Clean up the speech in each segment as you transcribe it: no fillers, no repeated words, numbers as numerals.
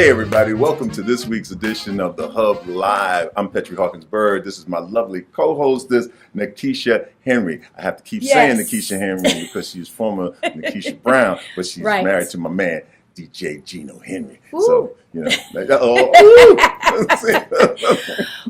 Hey everybody, welcome to this week's edition of The Hub Live. I'm Petri Byrd. This is my lovely co-hostess, Neketia Henry. I have to keep saying Neketia Henry because she's former Neketia Brown, but she's married to my man, DJ Gino Henry. Ooh. So, you know,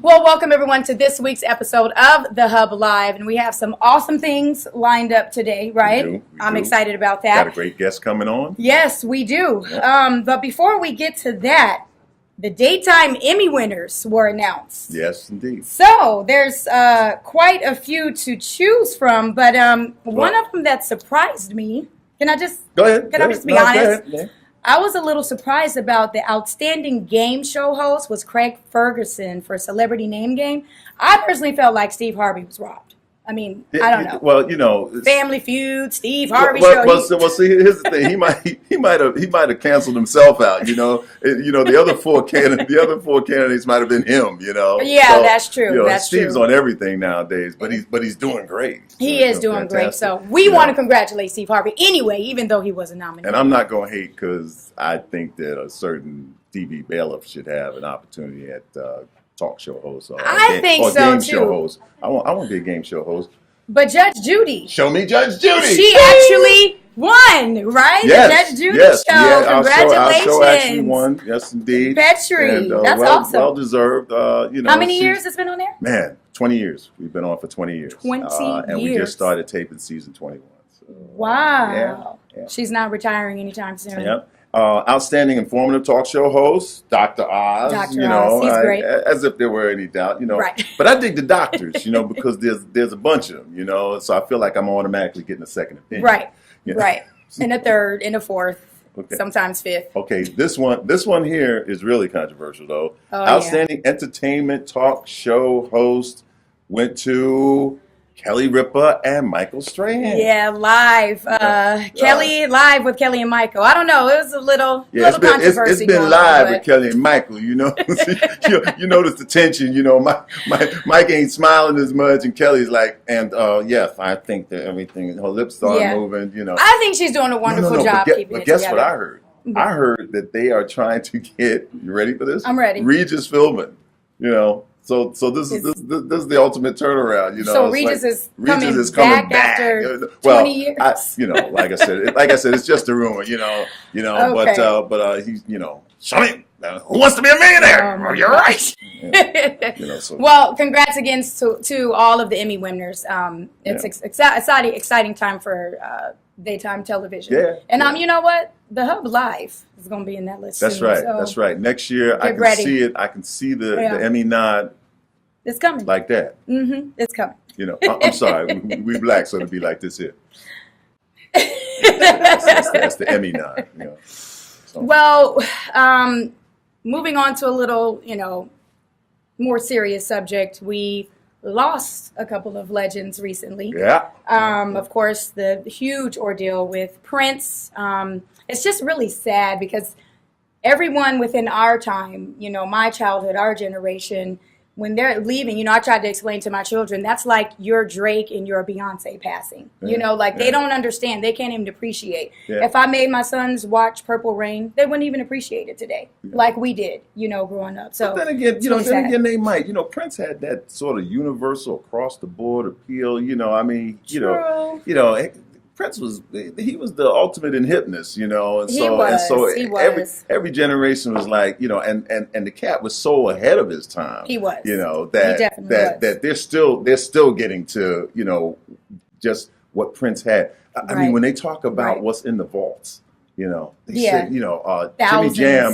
Well, welcome everyone to this week's episode of The Hub Live, and we have some awesome things lined up today, right? We do. I'm excited about that. Got a great guest coming on. Yes, we do. Yeah. But before we get to that, the daytime Emmy winners were announced. Yes, indeed. So there's quite a few to choose from, but one of them that surprised me. Can I just go ahead? Can I just be honest? Yeah. I was a little surprised about the outstanding game show host was Craig Ferguson for Celebrity Name Game. I personally felt like Steve Harvey was robbed. I mean, I don't know. Well, you know, Family Feud, Steve Harvey show. Well, see, here's the thing. He might have canceled himself out. You know, the other four candidates might have been him. You know. Yeah, so, that's true. You know, that's Steve's true. on everything nowadays, but he's doing great. He is doing great. So we want to congratulate Steve Harvey anyway, even though he wasn't nominated. And I'm not going to hate because I think that a certain TV bailiff should have an opportunity at talk show host. I think so game too. Show host. I want to be a game show host. But Judge Judy. Show me Judge Judy. She actually won, right? Yes. The Judge Judy yes. show. Yeah, Congratulations. Our show actually won. Yes, indeed. Petri. And, that's awesome. Well deserved. You know, how many years it's been on there? Man, 20 years. We've been on for 20 years. 20 years. And we just started taping season 21. So, wow. Yeah. She's not retiring anytime soon. Yep. Outstanding informative talk show host, Dr. Oz. Dr. Oz, he's great. As if there were any doubt, you know. Right. But I dig the doctors, you know, because there's a bunch of them, you know. So I feel like I'm automatically getting a second opinion. Right. You know? Right. And a third, and a fourth, okay. Sometimes fifth. Okay, this one here is really controversial though. Outstanding entertainment talk show host went to Kelly Ripa and Michael Strahan. Yeah, live. Kelly live with Kelly and Michael. I don't know. It was a little controversy. It's been live with Kelly and Michael. You know, you notice the tension. You know, Mike ain't smiling as much, and Kelly's like, and yes, I think that everything. Her lips start moving. You know, I think she's doing a wonderful job keeping it together. But guess what I heard? I heard that they are trying to get. You ready for this? I'm ready. Regis Philbin. You know. So this is the ultimate turnaround, you know. So Regis is coming back after 20 years. Like I said, it's just a rumor, you know. Okay. But he's, you know, show me who wants to be a millionaire. You're right. Well, congrats again to all of the Emmy winners. It's exciting time for daytime television. Yeah. And you know what? The Hub Live is going to be in that list. That's soon, right. so That's right. Next year, I can see it. I can see the Emmy nod. It's coming. Like that. Mm-hmm. It's coming. You know, I'm sorry. we black, so it'll be like this here. That's the Emmy nod. You know. So. Well, moving on to a little, more serious subject. We lost a couple of legends recently. Yeah. Of course, the huge ordeal with Prince. It's just really sad because everyone within our time, my childhood, our generation, when they're leaving, I tried to explain to my children, that's like your Drake and your Beyonce passing. They don't understand. They can't even appreciate. Yeah. If I made my sons watch Purple Rain, they wouldn't even appreciate it today, like we did, growing up. So but then again, they might. Prince had that sort of universal across the board appeal. Prince was the ultimate in hipness, and every generation was like, and the cat was so ahead of his time. He was. That they're still getting to, just what Prince had. I mean, when they talk about what's in the vaults, they said,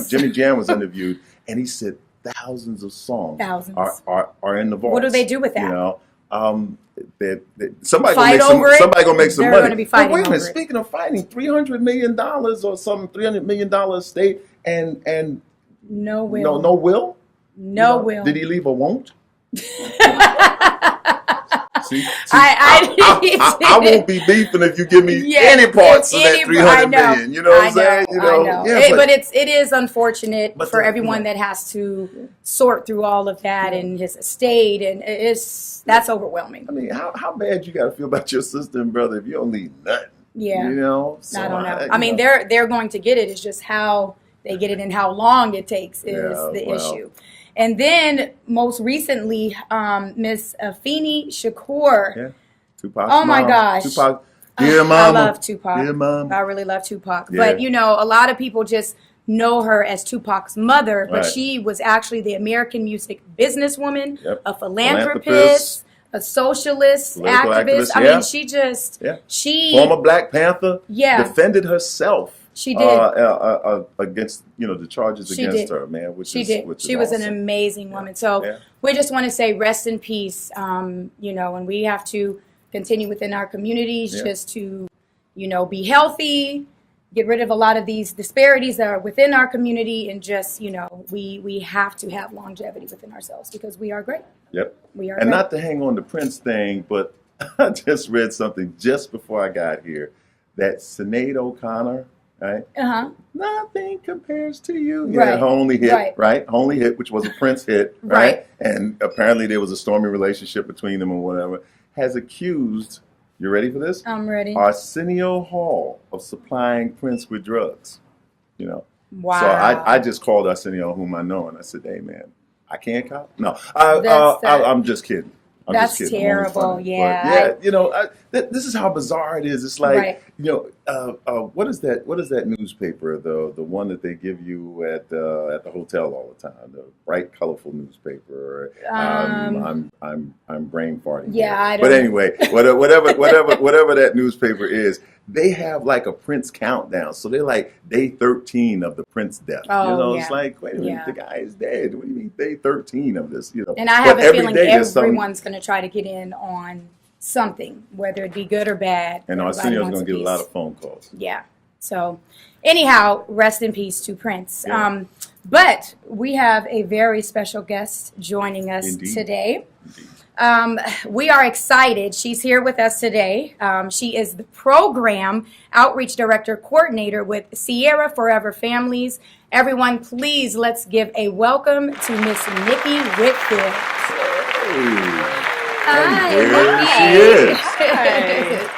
Jimmy Jam was interviewed and he said thousands of songs are in the vaults. What do they do with that? Somebody gonna make some money. Wait a minute. Speaking of fighting, $300 million or some $300 million estate, and no will. No will. Did he leave a won't? I won't be beefing if you give me any parts of that $300 million. You know what I'm saying? I know. Yeah, but it is unfortunate for everyone that has to sort through all of that and his estate, and that's overwhelming. I mean, how bad you got to feel about your sister and brother if you don't leave nothing? Yeah. So I don't know. I mean, they're going to get it. It's just how they get it and how long it takes is the issue. And then most recently, Miss Afeni Shakur. Yeah, Tupac's Oh my mom. gosh. Tupac. Dear mama. I love Tupac. Dear mama. I really love Tupac. Yeah. But, you know, a lot of people just know her as Tupac's mother, but Right. she was actually the American music businesswoman, Yep. a philanthropist, a socialist, Political activist. activist, I yeah. mean, she just, she, Former Black Panther. Yeah. Defended herself. She did. Against, you know, the charges She against did. her, man. Which she is, did. Which is She was an awesome. amazing woman. So Yeah. we just want to say rest in peace, you know, and we have to continue within our communities Yeah. just to, you know, be healthy, get rid of a lot of these disparities that are within our community, and just, you know, we have to have longevity within ourselves because we are great. Yep. We are And great. not to hang on the Prince thing, but I just read something just before I got here that Sinead O'Connor, right? Uh-huh. Nothing compares to you. Right. Yeah, her only hit, Right. right? Only hit, which was a Prince hit, right? Right. And apparently there was a stormy relationship between them or whatever. Has accused, you ready for this? I'm ready. Arsenio Hall of supplying Prince with drugs. You know. Wow. So I just called Arsenio, whom I know, and I said, "Hey, man, I can't cop." No, I'm just kidding. I'm That's just kidding. I'm only terrible. funny. Yeah. But yeah, you know, this is how bizarre it is. It's like, Right. you know, what is that? What is that newspaper? The one that they give you at the hotel all the time. The bright, colorful newspaper. I'm brain farting. Yeah, here. I But don't- anyway, whatever that newspaper is, they have like a Prince countdown. So they're like day 13 of the Prince death. Oh, you know, yeah. it's like, wait a minute, Yeah. the guy is dead. What do you mean day 13 of this? You know, And I But have a every feeling day there's some- everyone's going to try to get in on something, whether it be good or bad. And Everybody Arsenio's wants going to get a piece. lot of phone calls. Yeah. So, anyhow, rest in peace to Prince. Yeah. But we have a very special guest joining us Indeed. today. Indeed. We are excited. She's here with us today. She is the Program Outreach Director Coordinator with Sierra Forever Families. Everyone, please let's give a welcome to Miss Nikki Whitfield. Hi, there she is.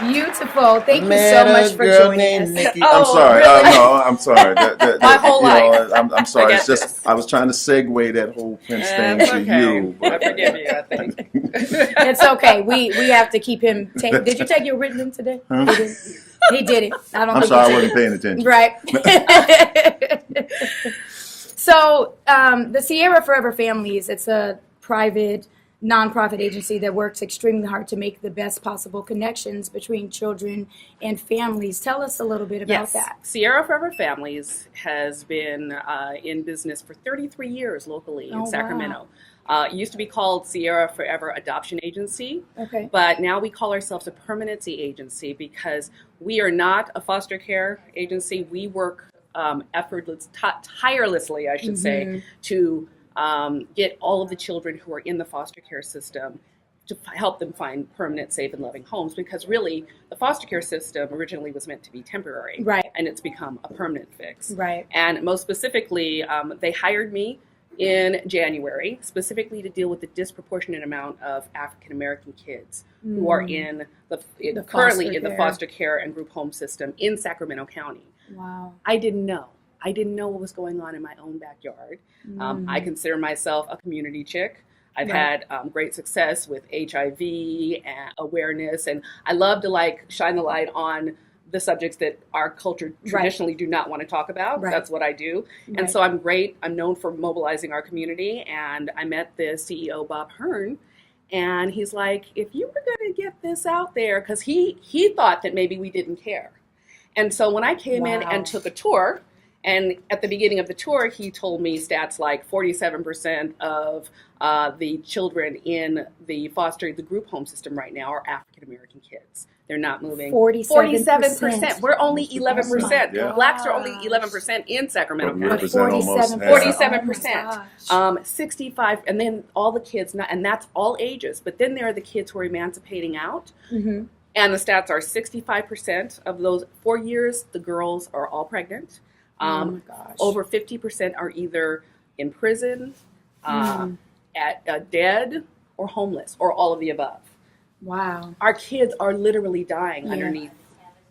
Beautiful. Thank you so much for joining us. Nikki. Oh, I'm sorry. really? No, I'm sorry. My whole life. I'm sorry. I It's get just this. I was trying to segue that whole Prince thing That's to okay. you. I forgive you, I think. It's okay. We have to keep him. Did you take your written today? Huh? He didn't. He didn't. I don't I'm think sorry, I he wasn't did. paying attention. Right. So, the Sierra Forever Families, it's a private, nonprofit agency that works extremely hard to make the best possible connections between children and families. Tell us a little bit about Yes, that. Sierra Forever Families has been in business for 33 years locally Oh, in Sacramento. It used to be called Sierra Forever Adoption Agency, Okay. but now we call ourselves a permanency agency because we are not a foster care agency. We work tirelessly, I should say, to get all of the children who are in the foster care system to help them find permanent, safe, and loving homes, because really the foster care system originally was meant to be temporary, Right. and it's become a permanent fix. Right. And most specifically, they hired me in January specifically to deal with the disproportionate amount of African American kids who are in currently foster in the care. foster care and group home system in Sacramento County. Wow. I didn't know. I didn't know what was going on in my own backyard. I consider myself a community chick. I've Right. had great success with HIV and awareness, and I love to shine the light on the subjects that our culture traditionally do not want to talk about. Right. That's what I do. And Right. so I'm great. I'm known for mobilizing our community, and I met the CEO, Bob Hearn, and he's like, if you were going to get this out there, because he thought that maybe we didn't care. And so when I came in Wow. and took a tour, and at the beginning of the tour, he told me stats like 47% of the children in the group home system right now are African American kids. They're not moving. 47%. We're only 11%. Yeah. Blacks are only 11% in Sacramento But we County. represent almost 47%. Oh my gosh. 65, and then all the kids, and that's all ages. But then there are the kids who are emancipating out. Mhm. And the stats are 65% of those 4 years, the girls are all pregnant. Oh my gosh. Over 50% are either in prison, dead, or homeless, or all of the above. Wow. Our kids are literally dying Yeah. underneath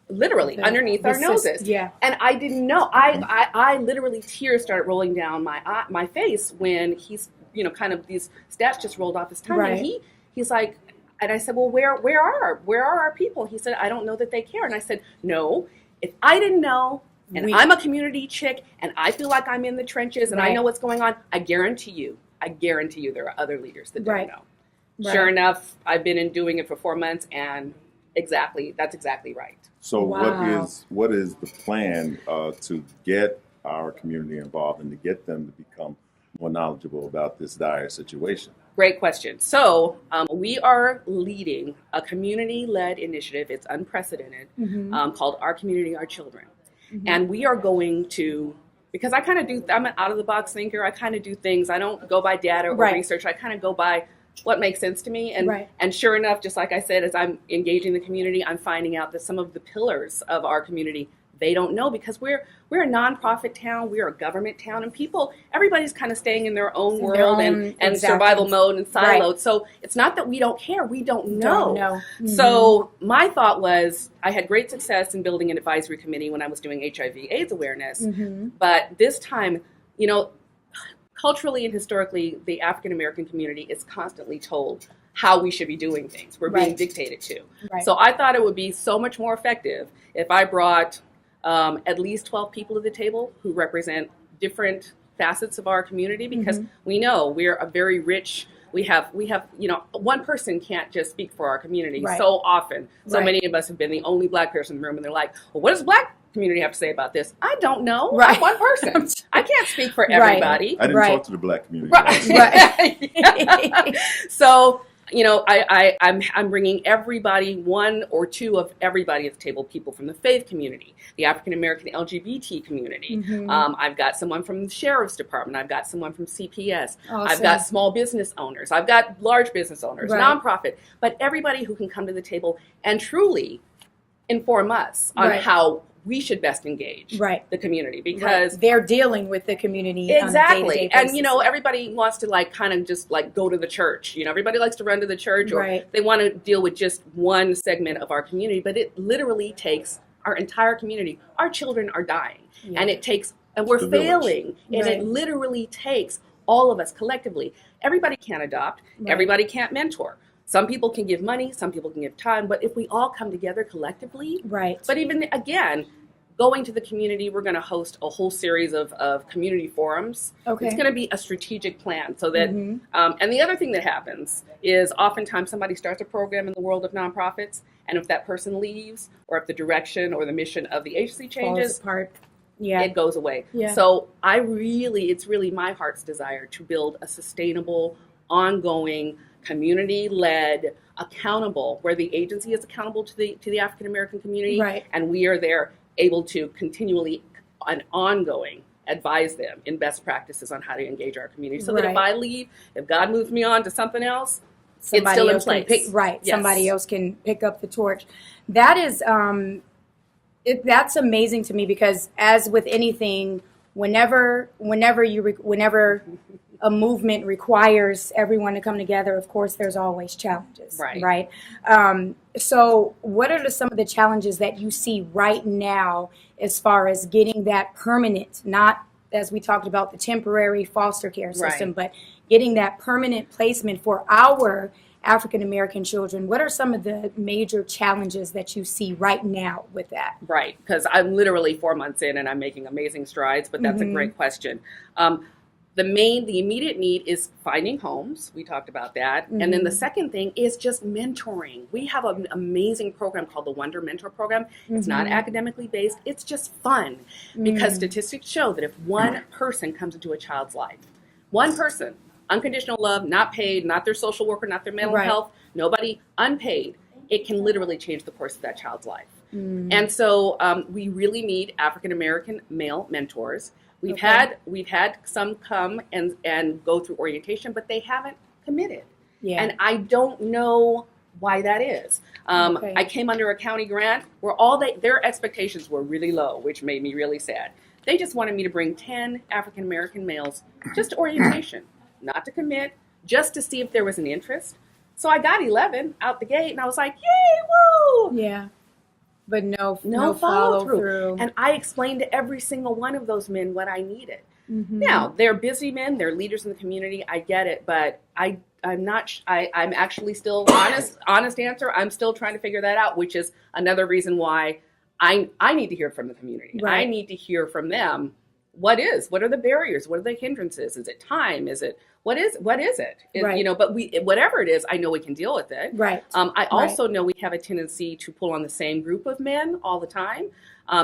literally underneath our noses. Yeah. And I didn't know. I literally, tears started rolling down my face when he's, kind of these stats just rolled off his tongue. Right. And he's like, and I said, well, where are our people? He said, I don't know that they care. And I said, no, if I didn't know, and I'm a community chick, and I feel like I'm in the trenches, and I know what's going on, I guarantee you there are other leaders that don't know. Right. Sure enough, I've been doing it for 4 months, and that's exactly right. So what is the plan to get our community involved and to get them to become more knowledgeable about this dire situation? Great question. So we are leading a community-led initiative. It's unprecedented, called Our Community, Our Children. Mm-hmm. And we are going to, because I'm an out-of-the-box thinker. I kind of do things. I don't go by data or research. I kind of go by what makes sense to me. And sure enough, just like I said, as I'm engaging the community, I'm finding out that some of the pillars of our community, they don't know, because we're a nonprofit town, we're a government town, and everybody's kind of staying in their own world and survival mode and siloed. Right. So it's not that we don't care, we don't know. Mm-hmm. So my thought was, I had great success in building an advisory committee when I was doing HIV/AIDS awareness, but this time, culturally and historically, the African American community is constantly told how we should be doing things. We're being dictated to. Right. So I thought it would be so much more effective if I brought at least 12 people to the table who represent different facets of our community, because we know we're a very rich, we have one person can't just speak for our community so often. So many of us have been the only Black person in the room, and they're like, well, what does the Black community have to say about this? I don't know. Right. I'm one person. I can't speak for everybody. I didn't talk to the Black community. Right. So, I'm bringing everybody, one or two of everybody at the table, people from the faith community, the African American LGBT community. I've got someone from the Sheriff's Department. I've got someone from CPS. Awesome. I've got small business owners. I've got large business owners, nonprofit, but everybody who can come to the table and truly inform us on how we should best engage the community, because they're dealing with the community exactly on a day-to-day basis. And everybody wants to kind of just go to the church. Everybody likes to run to the church, or they want to deal with just one segment of our community, but it literally takes our entire community. Our children are dying, and we're failing, and it literally takes all of us collectively. Everybody can't adopt, everybody can't mentor. Some people can give money, some people can give time, but if we all come together collectively, but even again, going to the community, we're going to host a whole series of community forums. Okay. It's going to be a strategic plan, so that, and the other thing that happens is oftentimes somebody starts a program in the world of nonprofits, and if that person leaves, or if the direction or the mission of the agency changes, falls apart. It goes away. Yeah. So it's really my heart's desire to build a sustainable, ongoing, community-led, accountable, where the agency is accountable to the African American community, and we are there able to continually and ongoing advise them in best practices on how to engage our community, so that if I leave, if God moves me on to something else, it's still in place. Somebody else can pick up the torch. That is that's amazing to me, because as with anything, whenever a movement requires everyone to come together, of course, there's always challenges, right? So what are some of the challenges that you see right now as far as getting that permanent, not as we talked about the temporary foster care system, but getting that permanent placement for our African American children? What are some of the major challenges that you see right now with that? Right, because I'm literally 4 months in and I'm making amazing strides, but that's a great question. The immediate need is finding homes. We talked about that. And then the second thing is just mentoring. We have an amazing program called the Wonder Mentor Program. It's not academically based. It's just fun, because statistics show that if one person comes into a child's life, one person, unconditional love, not paid, not their social worker, not their mental health, nobody, unpaid, it can literally change the course of that child's life. And so we really need African American male mentors. We've had some come and go through orientation, but they haven't committed. And I don't know why that is. I came under a county grant where their expectations were really low, which made me really sad. They just wanted me to bring 10 African American males just to orientation, not to commit, just to see if there was an interest. So I got 11 out the gate, and I was like, yay, woo! Yeah. But no no follow follow-through. through. And I explained to every single one of those men what I needed. Mm-hmm. Now, they're busy men, they're leaders in the community, I get it, but I'm actually still, honest answer, I'm still trying to figure that out, which is another reason why I need to hear from the community. Right. I need to hear from them. What are the barriers? What are the hindrances? Is it time? Is it, what is it? Right. You know, but whatever it is, I know we can deal with it. Right. I also know we have a tendency to pull on the same group of men all the time.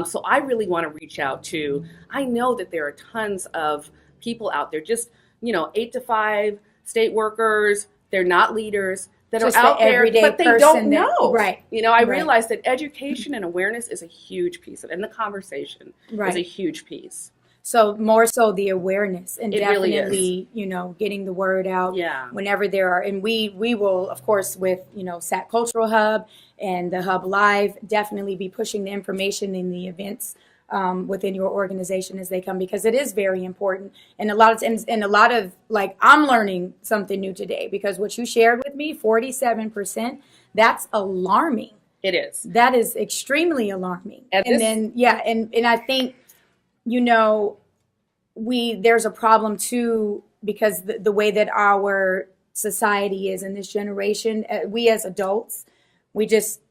So I really want to reach out to, I know that there are tons of people out there, just, 8 to 5 state workers, they're not leaders, that Just are out the there, everyday but they person don't that- know. right. I Right. realize that education and awareness is a huge piece of it, and the conversation is Right. a huge piece. So more so the awareness and It really definitely, getting the word out. Yeah. Whenever there are, and we will, of course, with, SAC Cultural Hub and the Hub Live, definitely be pushing the information in the events within your organization as they come, because it is very important. And a lot of like, I'm learning something new today, because what you shared with me, 47%, that's alarming. It is. That is extremely alarming. And I think, there's a problem too, because the way that our society is in this generation, we as adults, we just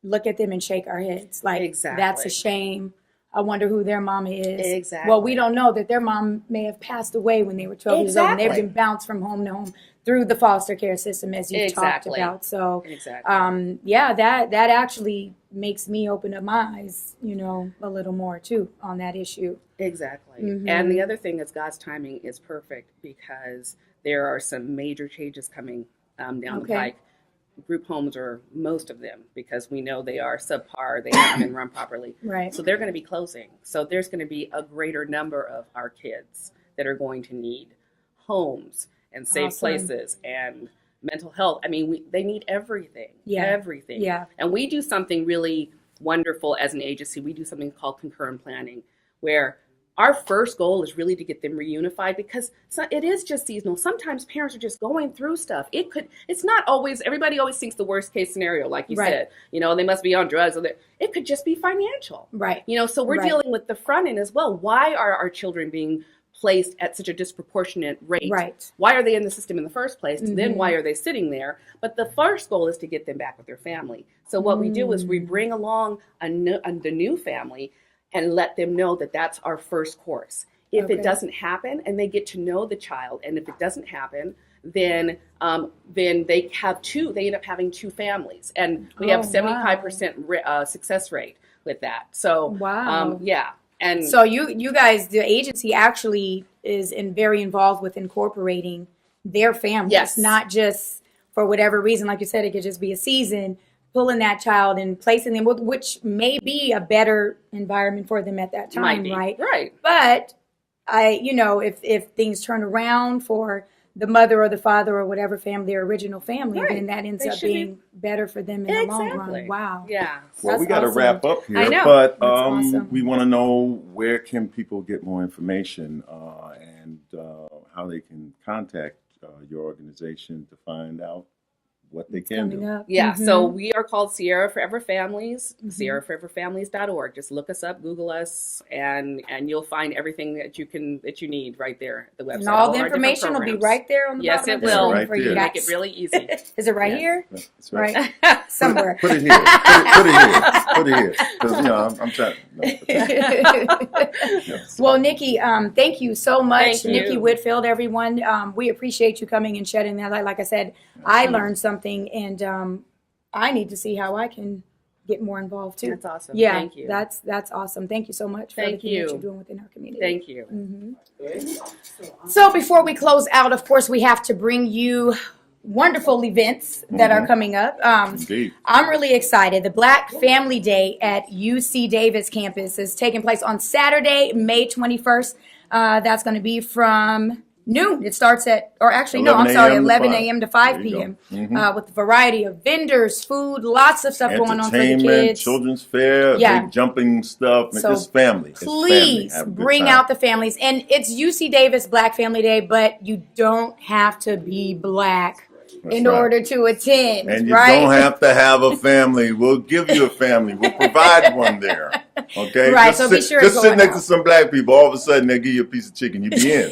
look at them and shake our heads like, Exactly. That's a shame. I wonder who their mama is. Exactly. Well, we don't know that their mom may have passed away when they were 12 years old, and they've been bounced from home to home through the foster care system, as you've talked about. So, that actually makes me open up my eyes, a little more too on that issue. Exactly. Mm-hmm. And the other thing is, God's timing is perfect, because there are some major changes coming down the pike. Group homes are most of them, because we know they are subpar, they haven't been run properly. Right. So they're going to be closing. So there's going to be a greater number of our kids that are going to need homes and safe places and mental health. I mean, they need everything. Everything. Yeah. And we do something really wonderful as an agency. We do something called concurrent planning, where our first goal is really to get them reunified, because it is just seasonal. Sometimes parents are just going through stuff. It's not always, everybody always thinks the worst case scenario, like you said, they must be on drugs. It could just be financial. Right. So we're dealing with the front end as well. Why are our children being placed at such a disproportionate rate? Right. Why are they in the system in the first place? Mm-hmm. Then why are they sitting there? But the first goal is to get them back with their family. So what we do is we bring along the new family and let them know that that's our first course. If it doesn't happen, and they get to know the child, and if it doesn't happen, then they end up having 2 families, and we have 75% success rate with that. So and so you guys, the agency actually is very involved with incorporating their families, not just for whatever reason, like you said, it could just be a season, pulling that child and placing them, which may be a better environment for them at that time, right? Right. But if things turn around for the mother or the father or whatever family, their original family, then that ends up being better for them in the long run. Wow. Yeah. Well, we got to wrap up here, I know. but awesome. we want to know, where can people get more information and how they can contact your organization to find out what they can do. Yeah, so we are called Sierra Forever Families, sierraforeverfamilies.org. Just look us up, Google us, and you'll find everything that you need right there at the website. And all the information will be right there on the bottom of the screen right for you there. guys. Make it really easy. Is it right here? That's right. Somewhere. Put it here. Put it here. Because I'm trying. Well, Nikki, thank you so much. Thank you. Nikki Whitfield, everyone. We appreciate you coming and shedding that light. Like I said, I learned something, and I need to see how I can get more involved too. That's awesome. Yeah, Thank you. That's awesome. Thank you so much for everything that you're doing within our community. Thank you. So before we close out, of course, we have to bring you wonderful events that are coming up. Indeed. I'm really excited. The Black Family Day at UC Davis campus is taking place on Saturday, May 21st. That's going to be from noon. It starts at, or actually, 11 a.m. to 5 p.m. With a variety of vendors, food, lots of stuff going on for the kids. Children's fair, big jumping stuff. So it's family. Please bring out the families. And it's UC Davis Black Family Day, but you don't have to be Black in order to attend. And you right? don't have to have a family. We'll give you a family. We'll provide one there. Okay? Right, so be sure just to sit go next to out. some black people. All of a sudden, they give you a piece of chicken. You be in.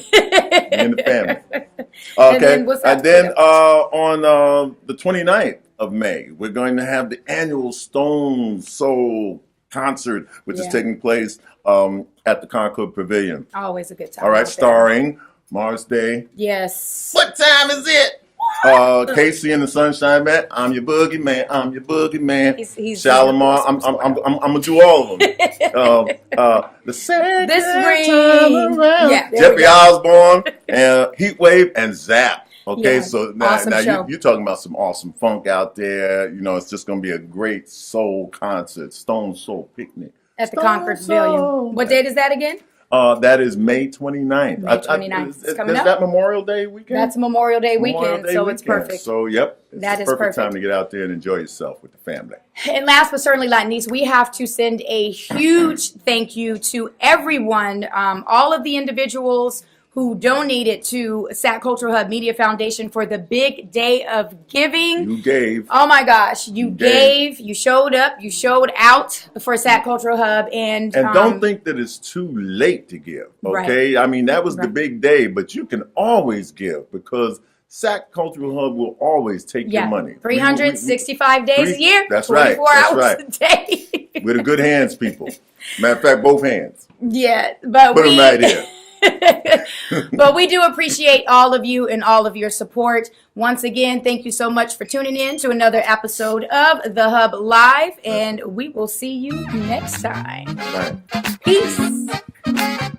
In the family. And Okay. then what's And after then that? on the 29th of May, we're going to have the annual Stone Soul concert, which is Yeah. taking place at the Concord Pavilion. Always a good time. All right, out there. starring Mars Day. Yes. What time is it? Casey and the Sunshine Band. I'm your boogeyman. I'm your boogeyman. He's Shalimar. I'm gonna do all of them. The second This ring. time around. Yeah, there we Jeffrey go. Osborne and Heatwave and Zap. Okay, Yeah, so now, awesome show. you're talking about some awesome funk out there. You know, it's just gonna be a great soul concert, Stone Soul Picnic At the Concord Pavilion. What date is that again? That is May 29th. May 29th. It's coming is up. that Memorial Day weekend? That's Memorial Day Memorial weekend, Day so it's weekend. perfect. So, yep, it's That the is perfect time perfect. to get out there and enjoy yourself with the family. And last but certainly not least, we have to send a huge thank you to everyone, all of the individuals who donated to Sac Cultural Hub Media Foundation for the big day of giving. You gave. Oh my gosh, you gave, you showed up, you showed out for Sac Cultural Hub. And don't think that it's too late to give, okay? Right. I mean, that was the Right. big day, but you can always give because Sac Cultural Hub will always take your money. 365 days a year, That's right. 24 That's hours right. a day. We're the good hands people. Matter of fact, both hands. Yeah, but Put them right here. But we do appreciate all of you and all of your support. Once again, thank you so much for tuning in to another episode of The Hub Live, and we will see you next time. Right. Peace.